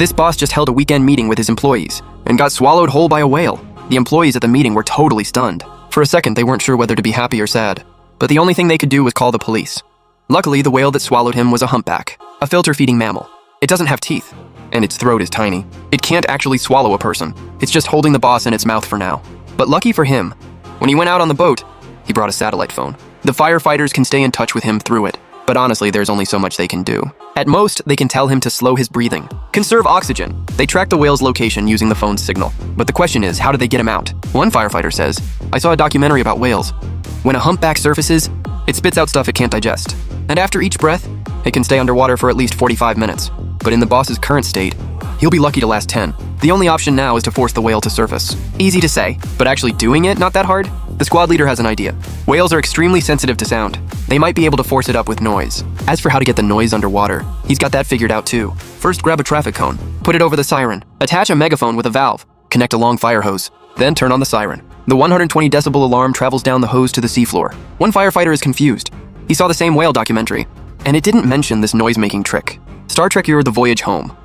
This boss just held a weekend meeting with his employees and got swallowed whole by a whale. The employees at the meeting were totally stunned. For a second, they weren't sure whether to be happy or sad, but the only thing they could do was call the police. Luckily, the whale that swallowed him was a humpback, a filter-feeding mammal. It doesn't have teeth, and its throat is tiny. It can't actually swallow a person. It's just holding the boss in its mouth for now. But lucky for him, when he went out on the boat, he brought a satellite phone. The firefighters can stay in touch with him through it, but honestly, there's only so much they can do. At most, they can tell him to slow his breathing. Conserve oxygen. They track the whale's location using the phone's signal. But the question is, how did they get him out? One firefighter says, "I saw a documentary about whales. When a humpback surfaces, it spits out stuff it can't digest. And after each breath, it can stay underwater for at least 45 minutes. But in the boss's current state, he'll be lucky to last 10. The only option now is to force the whale to surface. Easy to say, but actually doing it, not that hard? The squad leader has an idea. Whales are extremely sensitive to sound. They might be able to force it up with noise. As for how to get the noise underwater, he's got that figured out too. First, grab a traffic cone, put it over the siren, attach a megaphone with a valve, connect a long fire hose, then turn on the siren. The 120 decibel alarm travels down the hose to the seafloor. One firefighter is confused. He saw the same whale documentary, and it didn't mention this noise-making trick. Star Trek era The Voyage Home.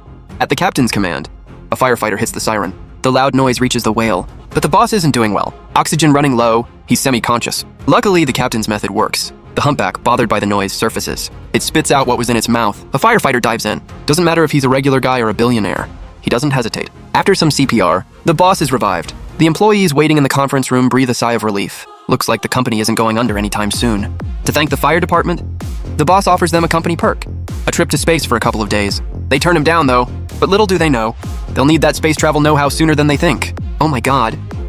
At the captain's command, a firefighter hits the siren. The loud noise reaches the whale, but the boss isn't doing well. Oxygen running low, he's semi-conscious. Luckily, the captain's method works. The humpback, bothered by the noise, surfaces. It spits out what was in its mouth. A firefighter dives in. Doesn't matter if he's a regular guy or a billionaire. He doesn't hesitate. After some CPR, the boss is revived. The employees waiting in the conference room breathe a sigh of relief. Looks like the company isn't going under anytime soon. To thank the fire department, the boss offers them a company perk, a trip to space for a couple of days. They turn him down though, but little do they know, they'll need that space travel know-how sooner than they think. Oh my god,